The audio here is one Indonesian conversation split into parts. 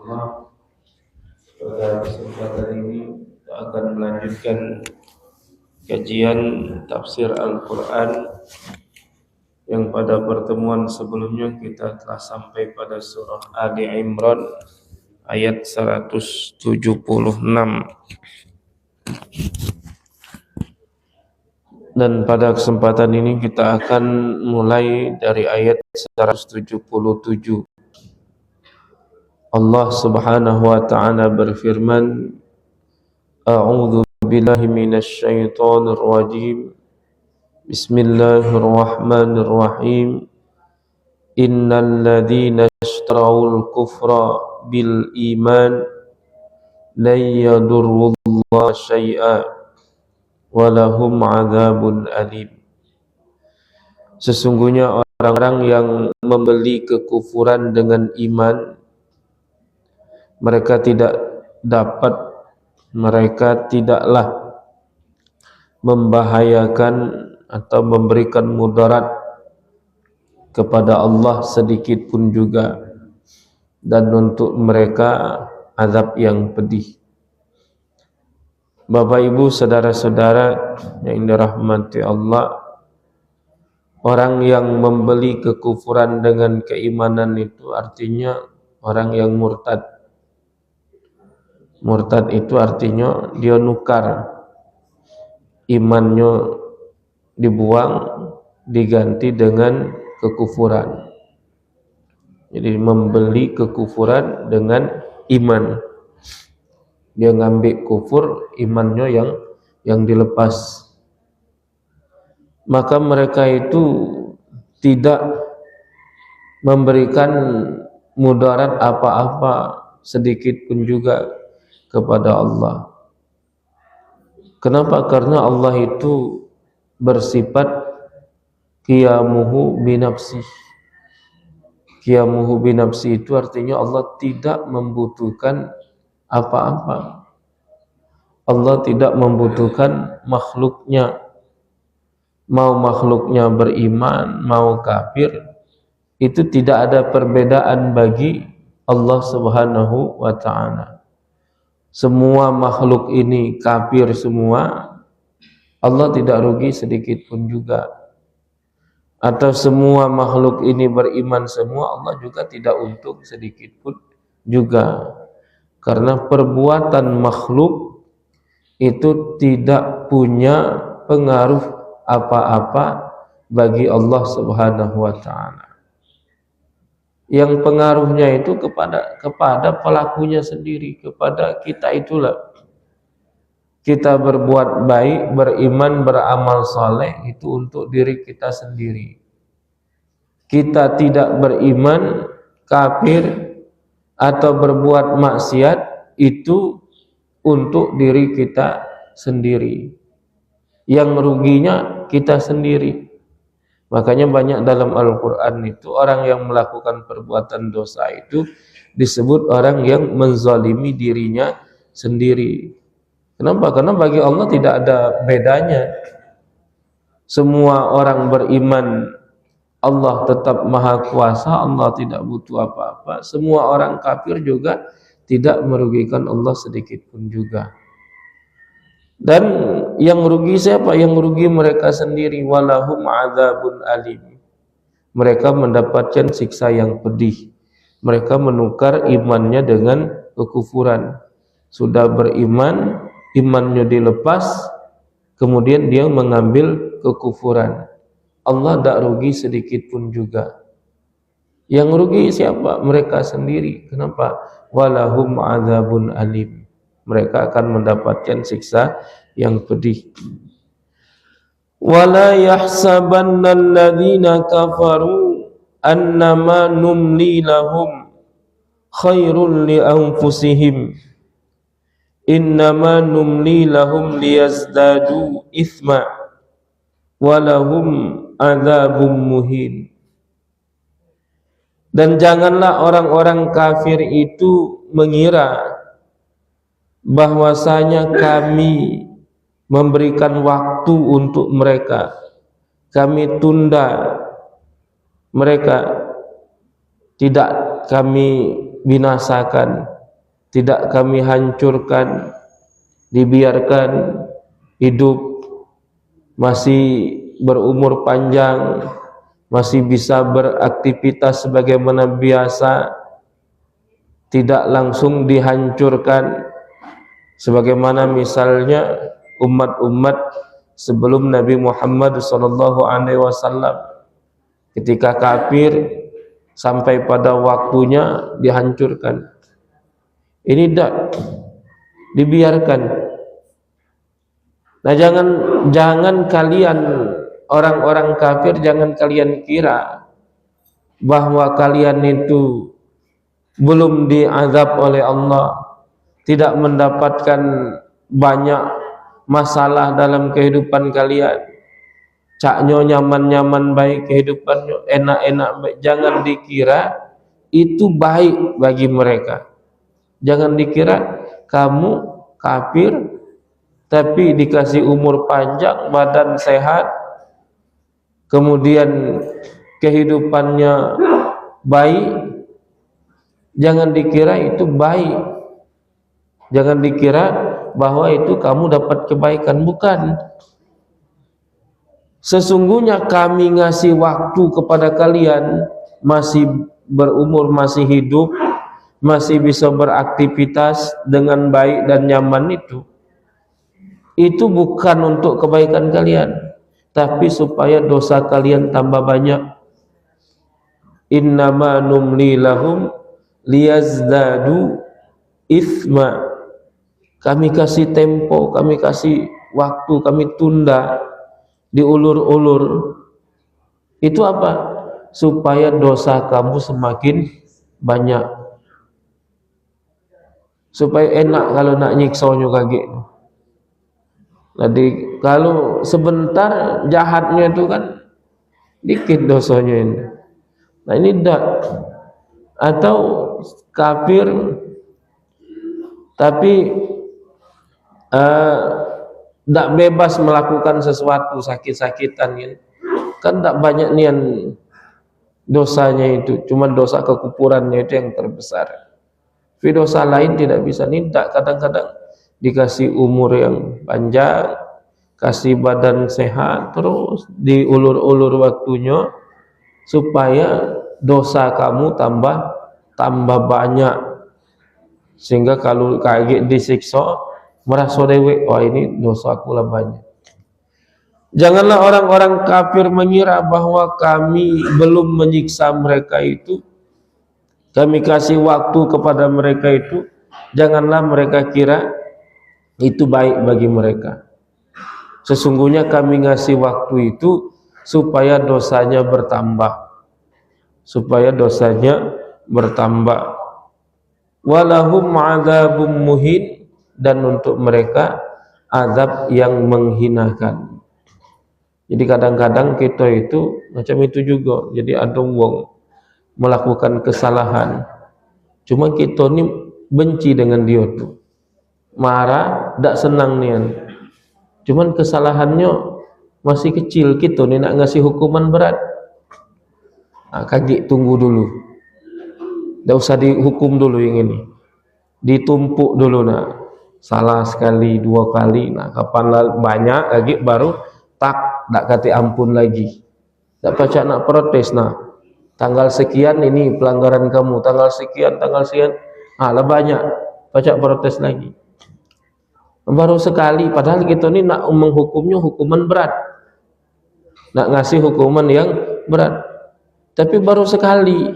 Allah. Pada kesempatan ini kita akan melanjutkan kajian tafsir Al-Quran yang pada pertemuan sebelumnya kita telah sampai pada surah Ali Imran ayat 176. Dan pada kesempatan ini kita akan mulai dari ayat 177. Allah Subhanahu wa ta'ala berfirman, A'udzu billahi minasy syaithanir rajim. Bismillahirrahmanirrahim. Innal ladzina ishtarawul kufra bil iman lan yadurrullaha syai'a wa lahum 'adzabun alim. Sesungguhnya orang-orang yang membeli kekufuran dengan iman, mereka tidaklah membahayakan atau memberikan mudarat kepada Allah sedikit pun juga, dan untuk mereka azab yang pedih. Bapak Ibu, saudara-saudara yang dirahmati Allah, orang yang membeli kekufuran dengan keimanan itu artinya orang yang murtad. Murtad itu artinya dia nukar, imannya dibuang diganti dengan kekufuran. Jadi membeli kekufuran dengan iman. Dia ngambil kufur, imannya yang dilepas. Maka mereka itu tidak memberikan mudarat apa-apa sedikit pun juga kepada Allah. Kenapa? Karena Allah itu bersifat qiyamuhu binafsih. Qiyamuhu binafsih itu artinya Allah tidak membutuhkan apa-apa. Allah tidak membutuhkan makhluknya. Mau makhluknya beriman, mau kafir, itu tidak ada perbedaan bagi Allah Subhanahu wa ta'ala. Semua makhluk ini kafir semua, Allah tidak rugi sedikit pun juga. Atau semua makhluk ini beriman semua, Allah juga tidak untung sedikit pun juga. Karena perbuatan makhluk itu tidak punya pengaruh apa-apa bagi Allah Subhanahu wa ta'ala. Yang pengaruhnya itu kepada pelakunya sendiri, kepada kita itulah. Kita berbuat baik, beriman, beramal saleh itu untuk diri kita sendiri. Kita tidak beriman, kafir atau berbuat maksiat itu untuk diri kita sendiri. Yang ruginya kita sendiri. Makanya banyak dalam Al-Quran itu orang yang melakukan perbuatan dosa itu disebut orang yang menzalimi dirinya sendiri. Kenapa? Karena bagi Allah tidak ada bedanya. Semua orang beriman Allah tetap maha kuasa, Allah tidak butuh apa-apa. Semua orang kafir juga tidak merugikan Allah sedikit pun juga. Dan yang rugi siapa? Yang rugi mereka sendiri. Walahum adzabun alim. Mereka mendapatkan siksa yang pedih. Mereka menukar imannya dengan kekufuran. Sudah beriman, imannya dilepas, kemudian dia mengambil kekufuran. Allah tak rugi sedikit pun juga. Yang rugi siapa? Mereka sendiri. Kenapa? Walahum adzabun alim. Mereka akan mendapatkan siksa yang pedih. Wala yahsabanna alladhina kafaru annama numli lahum khairul li anfusihim innama numli lahum liyazdadu ithma walahum adzabun muhin. Dan janganlah orang-orang kafir itu mengira bahwasanya kami memberikan waktu untuk mereka, kami tunda mereka, tidak kami binasakan, tidak kami hancurkan, dibiarkan hidup, masih berumur panjang, masih bisa beraktivitas sebagaimana biasa, tidak langsung dihancurkan sebagaimana misalnya umat-umat sebelum Nabi Muhammad SAW. Ketika kafir sampai pada waktunya dihancurkan. Ini tidak dibiarkan. Nah, jangan kalian orang-orang kafir, jangan kalian kira bahwa kalian itu belum diazab oleh Allah, tidak mendapatkan banyak masalah dalam kehidupan kalian. Caknyo nyaman-nyaman baik, kehidupannya enak-enak baik. Jangan dikira itu baik bagi mereka. Jangan dikira kamu kafir tapi dikasih umur panjang, badan sehat, kemudian kehidupannya baik, jangan dikira itu baik. Jangan dikira bahwa itu kamu dapat kebaikan. Bukan. Sesungguhnya kami ngasih waktu kepada kalian, masih berumur, masih hidup, masih bisa beraktivitas dengan baik dan nyaman, itu bukan untuk kebaikan kalian, tapi supaya dosa kalian tambah banyak. Innama numli lahum liyazdadu ithma. Kami kasih tempo, kami kasih waktu, kami tunda, diulur-ulur. Itu apa? Supaya dosa kamu semakin banyak, supaya enak kalau nak nyiksonyo kaget. Jadi kalau sebentar jahatnya itu kan dikit dosanya ini. Nah ini tidak. Atau kafir tapi tidak bebas melakukan sesuatu sakit-sakitan kan tidak banyak nian dosanya itu, cuma dosa kekufurannya itu yang terbesar. Tapi dosa lain tidak bisa. Tidak, kadang-kadang dikasih umur yang panjang, kasih badan sehat, terus diulur-ulur waktunya supaya dosa kamu tambah banyak, sehingga kalau kaget disiksa merasa dewe, wah ini dosa aku lah banyak. Janganlah orang-orang kafir mengira bahwa kami belum menyiksa mereka itu, kami kasih waktu kepada mereka itu. Janganlah mereka kira itu baik bagi mereka. Sesungguhnya kami ngasih waktu itu supaya dosanya bertambah, supaya dosanya bertambah. Walahum adzabum muhin, dan untuk mereka azab yang menghinakan. Jadi kadang-kadang kita itu macam itu juga. Jadi ada wong melakukan kesalahan, cuma kita ni benci dengan dia tu, marah, tak senang nian. Cuman kesalahannya masih kecil, kita ni nak ngasih hukuman berat. Kaget, tunggu dulu, tak usah dihukum dulu yang ini, ditumpuk dulu nak. Salah sekali, dua kali, nah kapan banyak lagi baru tak kata ampun lagi. Tak pacak nak protes, nah tanggal sekian ini pelanggaran kamu, tanggal sekian, lah banyak, pacak protes lagi. Baru sekali, padahal kita ni nak menghukumnya hukuman berat, nak ngasih hukuman yang berat, tapi baru sekali,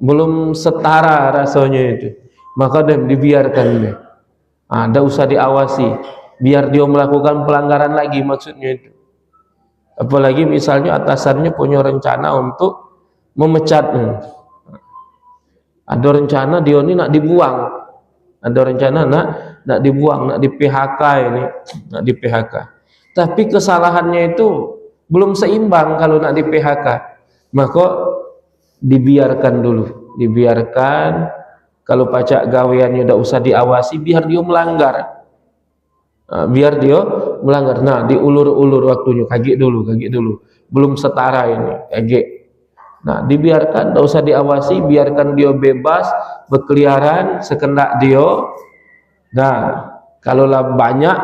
belum setara rasanya itu, maka dibiarkan dia. Tak usah diawasi, biar dia melakukan pelanggaran lagi, maksudnya itu. Apalagi misalnya atasannya punya rencana untuk memecatnya, ada rencana dia ini nak dibuang, ada rencana nak dibuang, nak di PHK ini, nak di PHK. Tapi kesalahannya itu belum seimbang kalau nak di PHK, maka dibiarkan dulu, dibiarkan. Kalau pacak gaweannya tidak usah diawasi, biar dia melanggar. Nah diulur-ulur waktunya, kaget dulu, belum setara ini, kaget. Nah, dibiarkan, tidak usah diawasi, biarkan dia bebas berkeliaran sekendak dia. Nah, kalaulah banyak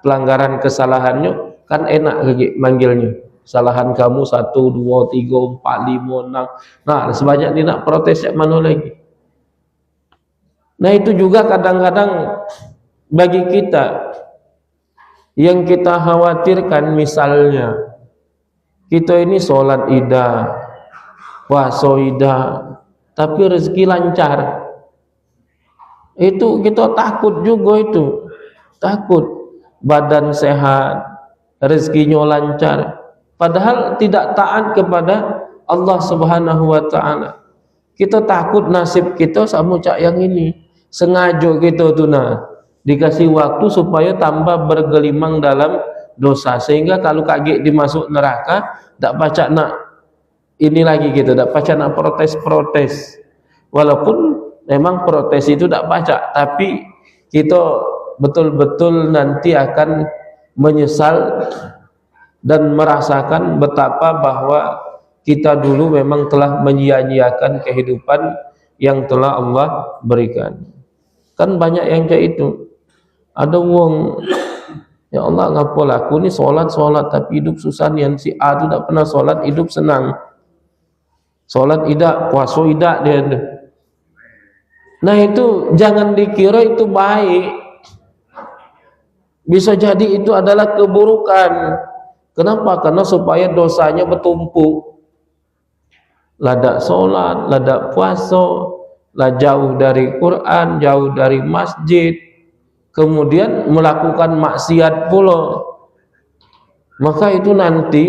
pelanggaran kesalahannya, kan enak lagi manggilnya. Kesalahan kamu 1, 2, 3, 4, 5, 6. Nah, sebanyak dia nak protes yang mana lagi? Nah, itu juga kadang-kadang bagi kita yang kita khawatirkan, misalnya kita ini sholat idah, puasa idah, tapi rezeki lancar, itu kita takut juga, itu takut badan sehat, rezekinya lancar, padahal tidak taat kepada Allah Subhanahu wa ta'ala. Kita takut nasib kita sama cak yang ini, sengaja kita tuh dikasih waktu supaya tambah bergelimang dalam dosa, sehingga kalau kaget dimasuk neraka, tak pacak nak ini lagi gitu, tak pacak nak protes-protes, walaupun memang protes itu tak pacak, tapi kita betul-betul nanti akan menyesal dan merasakan betapa bahwa kita dulu memang telah menyia-nyiakan kehidupan yang telah Allah berikan. Kan banyak yang kayak itu. Ada wong, ya Allah, ngapalah aku ni solat tapi hidup susah nian. Si A tu tak pernah solat, hidup senang. Solat idak, puasa idak dia. Nah, itu jangan dikira itu baik. Bisa jadi itu adalah keburukan. Kenapa? Karena supaya dosanya bertumpuk. Ladak solat, ladak puasa, lah jauh dari Quran, jauh dari masjid, kemudian melakukan maksiat pula, maka itu nanti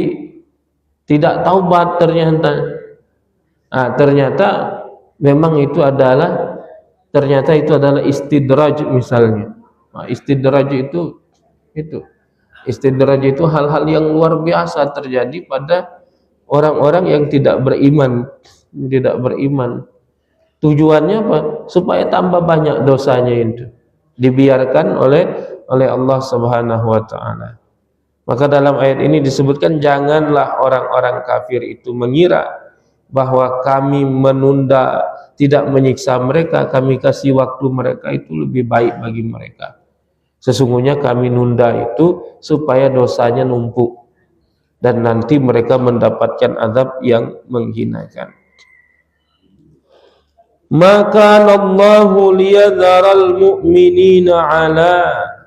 tidak taubat ternyata. Ternyata memang itu adalah istidraj misalnya. Istidraj itu istidraj itu hal-hal yang luar biasa terjadi pada orang-orang yang tidak beriman. Tujuannya apa? Supaya tambah banyak dosanya itu, dibiarkan oleh Allah Subhanahu wa ta'ala. Maka dalam ayat ini disebutkan, janganlah orang-orang kafir itu mengira bahwa kami menunda, tidak menyiksa mereka, kami kasih waktu mereka itu lebih baik bagi mereka. Sesungguhnya kami nunda itu supaya dosanya numpuk dan nanti mereka mendapatkan azab yang menghinakan. Maka Allahu liyadharal mu'minina ala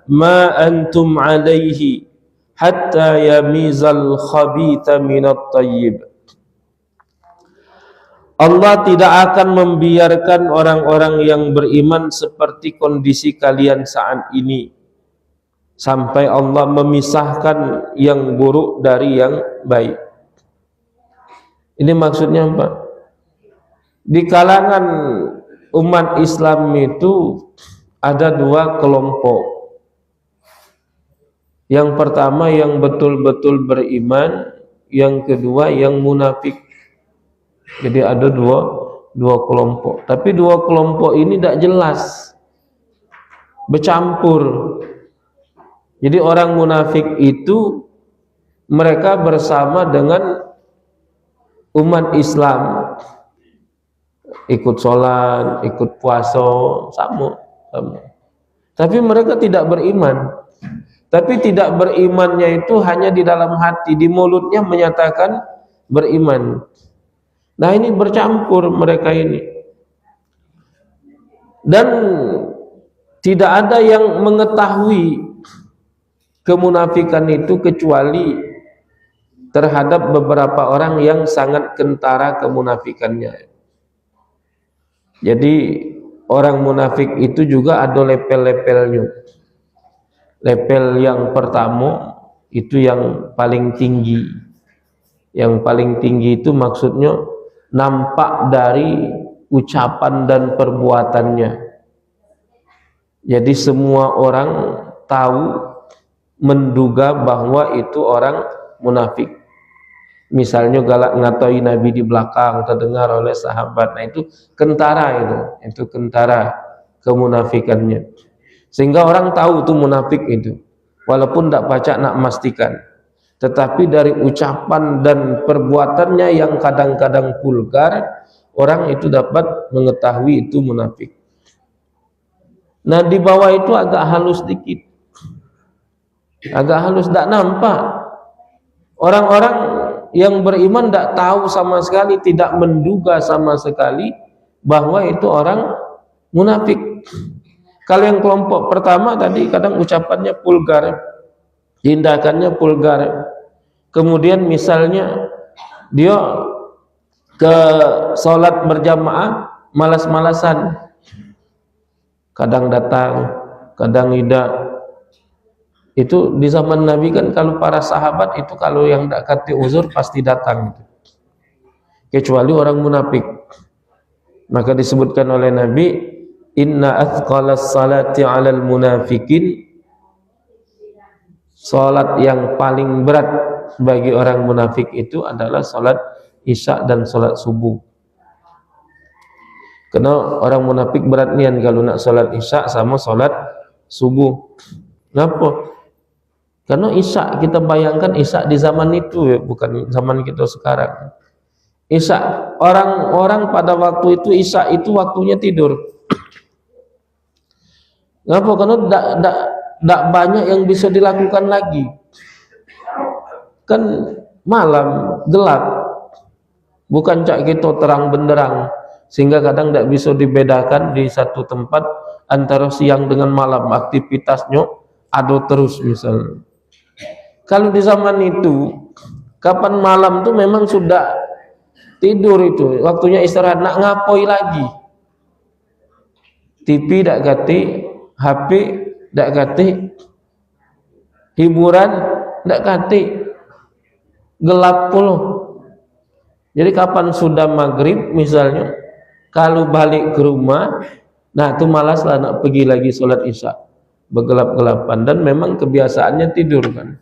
ma antum alaihi hatta yamizal khabitha minat tayyib. Allah tidak akan membiarkan orang-orang yang beriman seperti kondisi kalian saat ini sampai Allah memisahkan yang buruk dari yang baik. Ini maksudnya apa? Di kalangan umat Islam itu ada dua kelompok. Yang pertama yang betul-betul beriman, yang kedua yang munafik. Jadi ada dua kelompok. Tapi dua kelompok ini tidak jelas, bercampur. Jadi orang munafik itu mereka bersama dengan umat Islam, ikut sholat, ikut puasa, sama. Tapi mereka tidak beriman. Tapi tidak berimannya itu hanya di dalam hati, di mulutnya menyatakan beriman. Nah, ini bercampur mereka ini. Dan tidak ada yang mengetahui kemunafikan itu kecuali terhadap beberapa orang yang sangat kentara kemunafikannya. Jadi orang munafik itu juga ada level-levelnya. Level yang pertama itu yang paling tinggi. Yang paling tinggi itu maksudnya nampak dari ucapan dan perbuatannya. Jadi semua orang tahu, menduga bahwa itu orang munafik. Misalnya galak ngatai Nabi di belakang, terdengar oleh sahabat. Nah, itu kentara, itu kentara kemunafikannya. Sehingga orang tahu itu munafik itu, walaupun tidak pacak nak memastikan. tetapi dari ucapan dan perbuatannya yang kadang-kadang vulgar, orang itu dapat mengetahui itu munafik. Nah, di bawah itu agak halus dikit, agak halus, tidak nampak. Orang-orang yang beriman tidak tahu sama sekali, tidak menduga sama sekali bahwa itu orang munafik. Kalau yang kelompok pertama tadi kadang ucapannya vulgar, tindakannya vulgar. Kemudian misalnya dia ke sholat berjamaah malas-malasan, kadang datang, kadang tidak. Itu di zaman Nabi kan, kalau para sahabat itu kalau yang tidak kati uzur pasti datang, kecuali orang munafik. Maka disebutkan oleh Nabi, inna athqalas salati 'alal munafikin, salat yang paling berat bagi orang munafik itu adalah salat Isya dan salat subuh. Karena orang munafik berat nian kalau nak salat Isya sama salat subuh. Kenapa? Karena Isya, kita bayangkan Isya di zaman itu ya, bukan zaman kita sekarang. Isya, orang-orang pada waktu itu Isya itu waktunya tidur. Kenapa? Karena tidak banyak yang bisa dilakukan lagi. Kan malam, gelap. Bukan cak kita terang benderang, sehingga kadang tidak bisa dibedakan di satu tempat antara siang dengan malam, aktivitasnya ada terus misalnya. Kalau di zaman itu, kapan malam tuh memang sudah tidur, itu waktunya istirahat, nak ngapoi lagi. TV tidak ganti, HP tidak ganti, hiburan tidak ganti, gelap puluh. Jadi kapan sudah maghrib misalnya, kalau balik ke rumah, nah itu malaslah nak pergi lagi sholat Isya, bergelap-gelapan. Dan memang kebiasaannya tidur kan,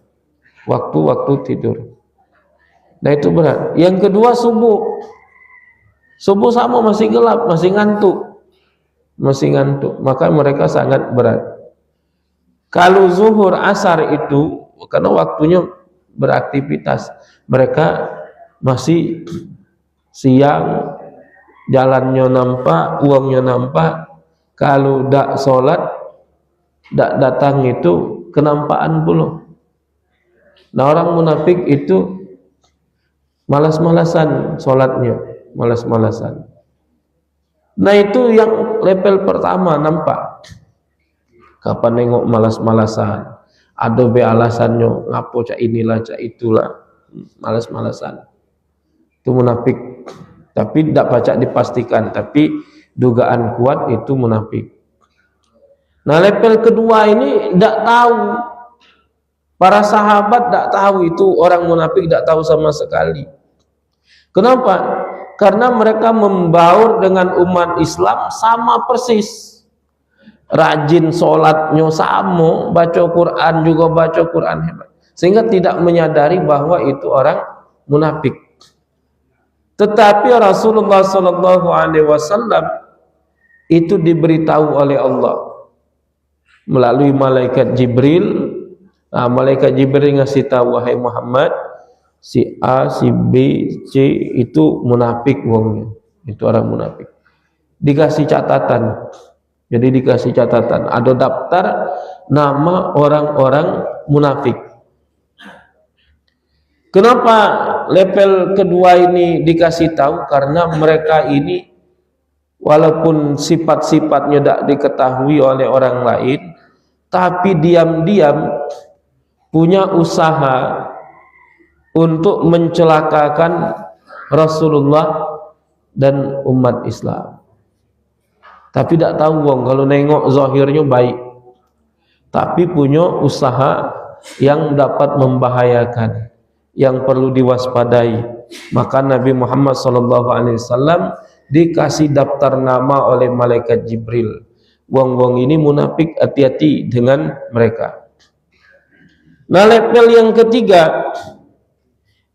waktu-waktu tidur. Nah itu berat. Yang kedua subuh. Subuh sama masih gelap, masih ngantuk, maka mereka sangat berat. Kalau zuhur asar itu karena waktunya beraktivitas, mereka masih siang, jalannya nampak, uangnya nampak. Kalau dak sholat, dak datang itu kenampaan pula. Nah orang munafik itu malas-malasan sholatnya, malas-malasan. Nah itu yang level pertama nampak. Kapan nengok malas-malasan, ada be alasannya, ngapo cak inilah cak itulah, malas-malasan. Itu munafik. Tapi tidak baca dipastikan, tapi dugaan kuat itu munafik. Nah level kedua ini tidak tahu. Para sahabat tidak tahu itu orang munafik, tidak tahu sama sekali. Kenapa? Karena mereka membaur dengan umat Islam sama persis. Rajin sholatnya sama, baca Quran juga baca Quran hebat. Sehingga tidak menyadari bahwa itu orang munafik. Tetapi Rasulullah SAW itu diberitahu oleh Allah melalui malaikat Jibril. Nah, malaikat Jibril ngasih tahu, wahai Muhammad, si A, si B, C itu munafik wongnya, itu orang munafik. Dikasih catatan. Jadi dikasih catatan, ada daftar nama orang-orang munafik. Kenapa level kedua ini dikasih tahu? Karena mereka ini walaupun sifat-sifatnya tidak diketahui oleh orang lain, tapi diam-diam punya usaha untuk mencelakakan Rasulullah dan umat Islam. Tapi tidak tahu wong, kalau nengok zahirnya baik, tapi punya usaha yang dapat membahayakan, yang perlu diwaspadai. Maka Nabi Muhammad SAW dikasih daftar nama oleh malaikat Jibril. Wong-wong ini munafik, hati-hati dengan mereka. Nah level yang ketiga,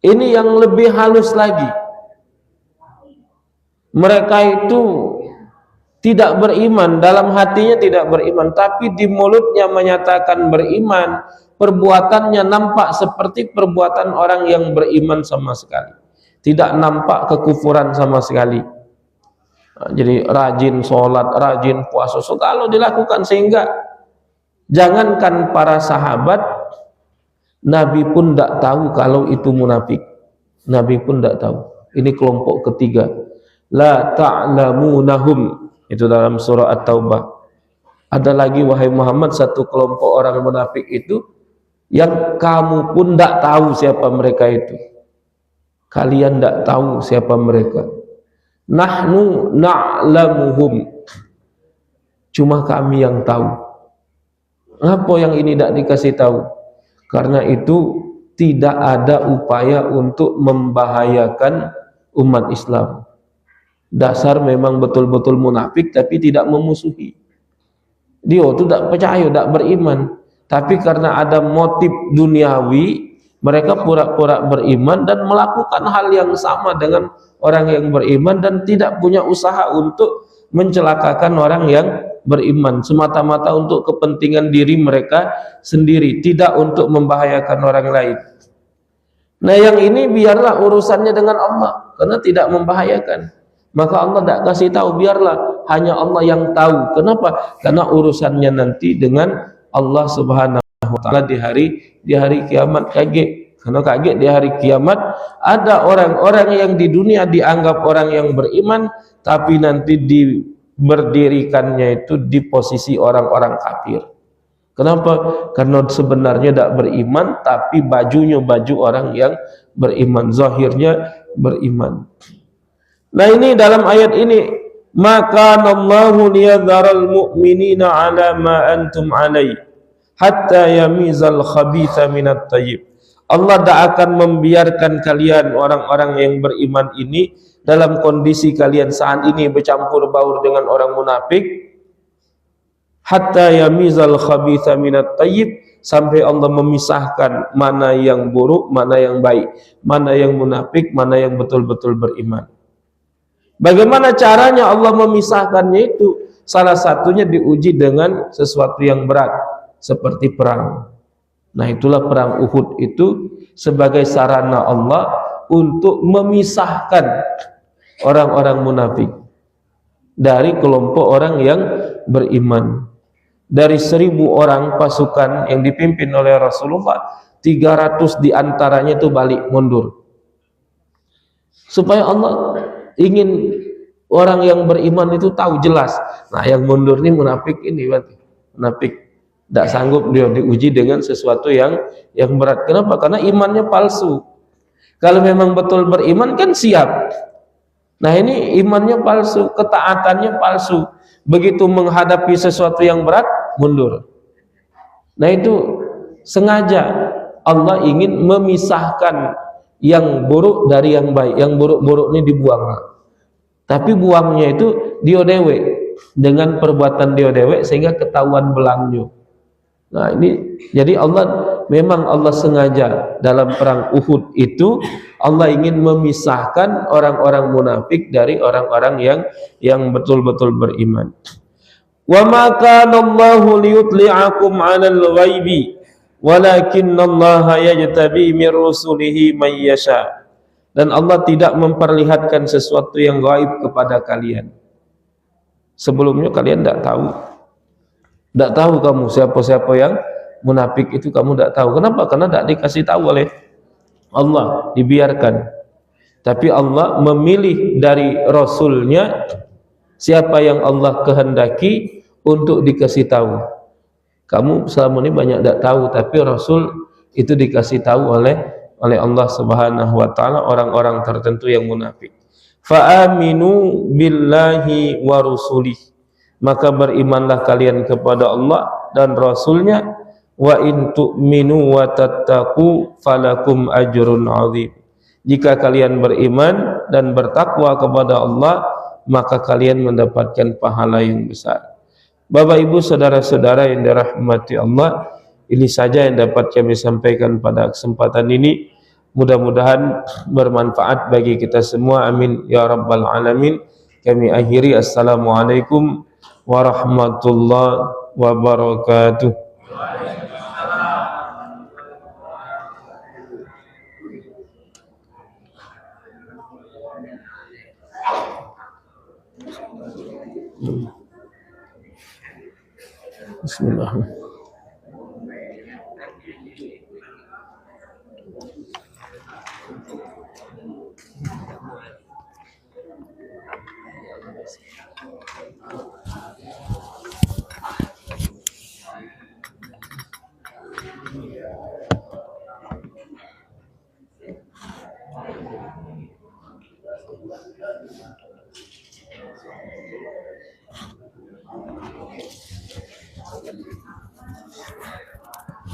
ini yang lebih halus lagi. Mereka itu tidak beriman, dalam hatinya tidak beriman, tapi di mulutnya menyatakan beriman, perbuatannya nampak seperti perbuatan orang yang beriman sama sekali, tidak nampak kekufuran sama sekali. Nah, jadi rajin sholat, rajin puasa, so, kalau dilakukan, sehingga jangankan para sahabat, Nabi pun tidak tahu kalau itu munafik. Nabi pun tidak tahu. Ini kelompok ketiga. La ta'lamunahum, itu dalam surah At-Taubah. Ada lagi, wahai Muhammad, satu kelompok orang munafik itu yang kamu pun tidak tahu siapa mereka itu. Kalian tidak tahu siapa mereka. Nahnu na'lamuhum, cuma kami yang tahu. Apa yang ini tidak dikasih tahu? Karena itu tidak ada upaya untuk membahayakan umat Islam. Dasar memang betul-betul munafik, tapi tidak memusuhi. Dia itu tidak percaya, tidak beriman, tapi karena ada motif duniawi, mereka pura-pura beriman dan melakukan hal yang sama dengan orang yang beriman, dan tidak punya usaha untuk mencelakakan orang yang beriman, semata-mata untuk kepentingan diri mereka sendiri, tidak untuk membahayakan orang lain. Nah, yang ini biarlah urusannya dengan Allah, karena tidak membahayakan. Maka Allah tidak kasih tahu, biarlah hanya Allah yang tahu. Kenapa? Karena urusannya nanti dengan Allah Subhanahu wa Ta'ala di hari kiamat. Kaget, karena kaget di hari kiamat ada orang-orang yang di dunia dianggap orang yang beriman, tapi nanti berdirikannya itu di posisi orang-orang kafir. Kenapa? Karena sebenarnya tidak beriman, tapi bajunya baju orang yang beriman, zahirnya beriman. Nah, ini dalam ayat ini, maka Allahu liyadharal mu'minina ala ma antum alai hatta yamizal khabitha minat tayyib. Allah tidak akan membiarkan kalian orang-orang yang beriman ini dalam kondisi kalian saat ini bercampur baur dengan orang munafik, hatta yamizal khabitha minat tayyib, sampai Allah memisahkan mana yang buruk, mana yang baik, mana yang munafik, mana yang betul-betul beriman. Bagaimana caranya Allah memisahkannya itu? Salah satunya diuji dengan sesuatu yang berat, seperti perang. Nah, itulah perang Uhud itu sebagai sarana Allah untuk memisahkan orang-orang munafik dari kelompok orang yang beriman. Dari 1000 orang pasukan yang dipimpin oleh Rasulullah, 300 diantaranya itu balik mundur, supaya Allah ingin orang yang beriman itu tahu jelas. Nah, yang mundur ini munafik, ini berarti munafik, tidak sanggup dia diuji dengan sesuatu yang berat. Kenapa? Karena imannya palsu. Kalau memang betul beriman kan siap. Nah, ini imannya palsu, ketaatannya palsu. Begitu menghadapi sesuatu yang berat, mundur. Nah, itu sengaja Allah ingin memisahkan yang buruk dari yang baik. Yang buruk-buruk ini dibuang. Tapi buangnya itu dia dewe, dengan perbuatan dia dewe, sehingga ketahuan belangnya. Nah, ini jadi memang Allah sengaja dalam perang Uhud itu Allah ingin memisahkan orang-orang munafik dari orang-orang yang betul-betul beriman. Wa ma kana Allahu liyutli'akum 'alal ghaibi walakinnallaha yajtabi min rusulihi may yasha. Dan Allah tidak memperlihatkan sesuatu yang gaib kepada kalian. Sebelumnya kalian tidak tahu. Tidak tahu kamu siapa-siapa yang munafik itu, kamu tidak tahu. Kenapa? Karena tidak dikasih tahu oleh Allah, dibiarkan. Tapi Allah memilih dari Rasulnya siapa yang Allah kehendaki untuk dikasih tahu. Kamu selama ini banyak tidak tahu, tapi Rasul itu dikasih tahu oleh Allah Subhanahu wa Ta'ala orang-orang tertentu yang munafik. Fa'aminu billahi wa rusulih, maka berimanlah kalian kepada Allah dan Rasulnya. Wa in tu'minu wa tattaqu falakum ajrun 'adzim. Jika kalian beriman dan bertakwa kepada Allah, maka kalian mendapatkan pahala yang besar. Bapak Ibu saudara-saudara yang dirahmati Allah, ini saja yang dapat kami sampaikan pada kesempatan ini. Mudah-mudahan bermanfaat bagi kita semua, amin ya rabbal alamin. Kami akhiri, assalamualaikum warahmatullahi wabarakatuh. Bismillah.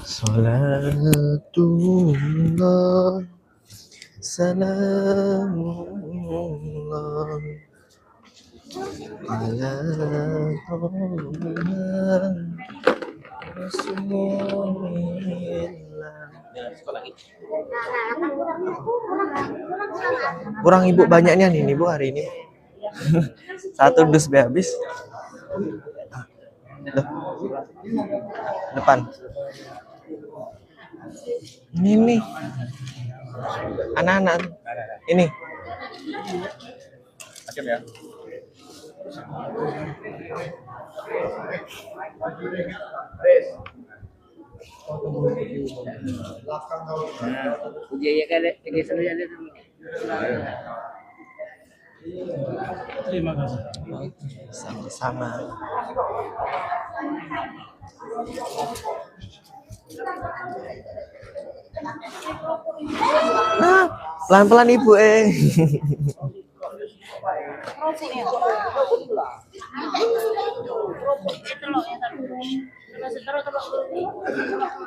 Salatullah salamullah ala Rasulillah. Kurang ibu banyaknya nih ibu hari ini. Satu dus habis. Depan. Ini anak-anak ini. Ya. Terima kasih. Sama-sama. Pelan-pelan ibu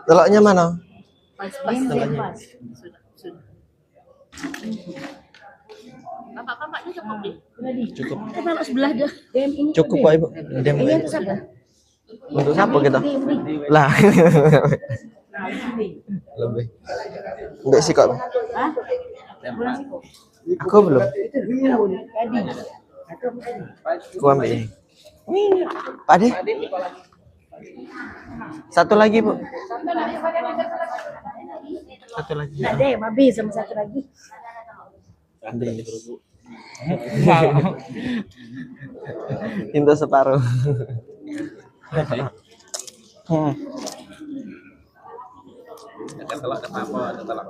Teloknya mana? Teloknya. Bapak-bapaknya cukup nih. Cukup. Kalau sebelah dia. Cukup Pak Ibu. Iya itu siapa? Untuk siapa kita? Lah. Lebih. Enggak sih kok. Hah? Aku belum. Aku ambil ini. Pak De. Satu lagi Bu. Satu lagi. Enggak deh, habis sama satu lagi. Itu separuh. Ada telak kenapa? Ada telak.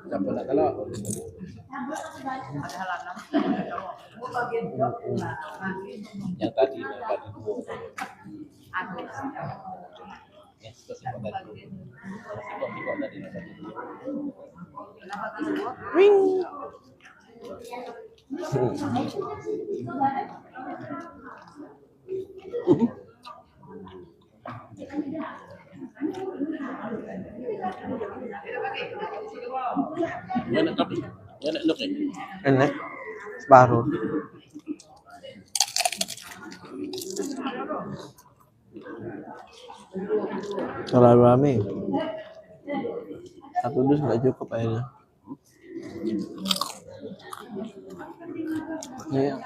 Siapa nak telak? Yang tadi dua. Ya, kesimpan tadi. Kesimpan tadi. Ring. Enak tapi. Enak look eh. Enak. Separuh. Terlalu rame. Satu dus nggak cukup akhirnya. Iya.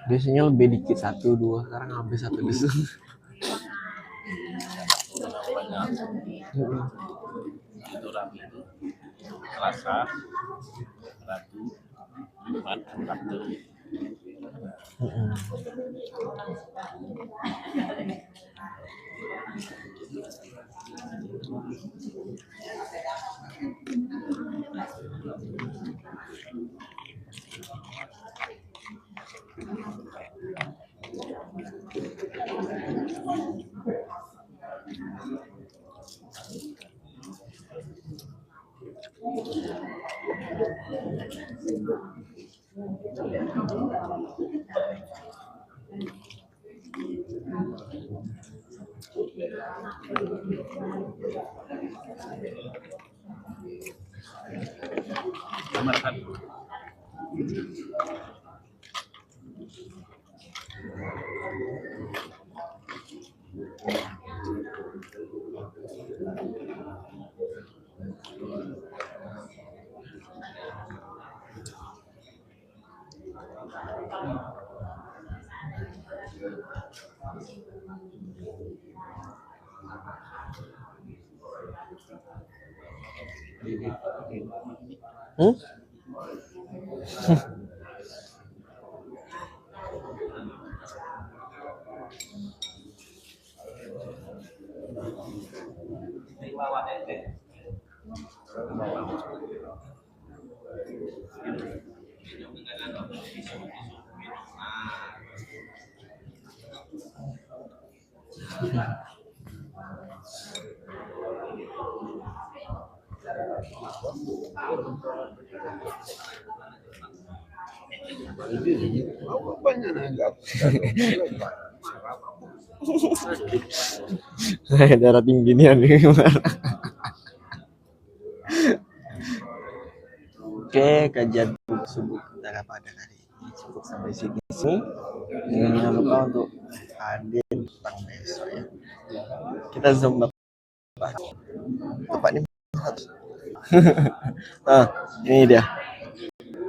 Biasanya lebih dikit 1-2, sekarang habis 1 dus. Itu rame itu. Selasa, Rabu, Jumat, Sabtu. Makan. Hmm? Darah tinggi nih aneh. Oke, kajian subuh kita pada hari ini cukup sampai sini sih. Jangan lupa untuk hadir tentang besok ya. Kita zoom bapak ini. Nah, ini dia.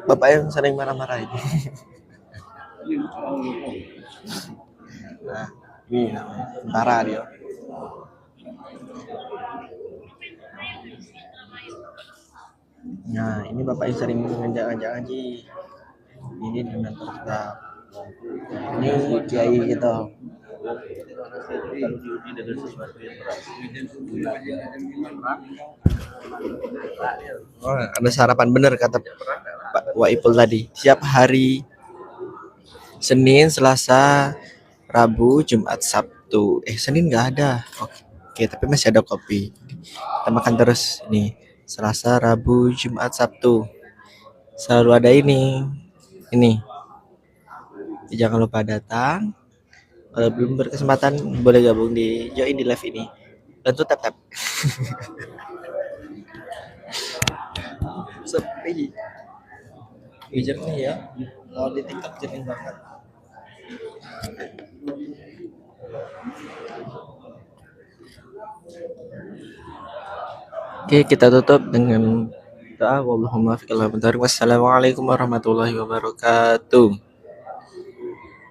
Bapak yang sering marah-marah ini. Nah, ini namanya tentara dia. Nah, ini bapak yang sering ngajak-ngajak ngaji. Ini dengan tetap. Ini kiai kita. Oh, ada sarapan bener kata Pak Waipul tadi. Tiap hari Senin, Selasa, Rabu, Jumat, Sabtu. Senin nggak ada. Oke, tapi masih ada kopi. Kita makan terus nih. Selasa, Rabu, Jumat, Sabtu. Selalu ada ini. Jangan lupa datang. Kalau belum berkesempatan boleh gabung di join di live ini. Bantu tap. Sepi. Jernih ya. Kalau di TikTok jernih banget. Oke, kita tutup dengan doa. Wallahumma fiqh. Wassalamualaikum warahmatullahi wabarakatuh.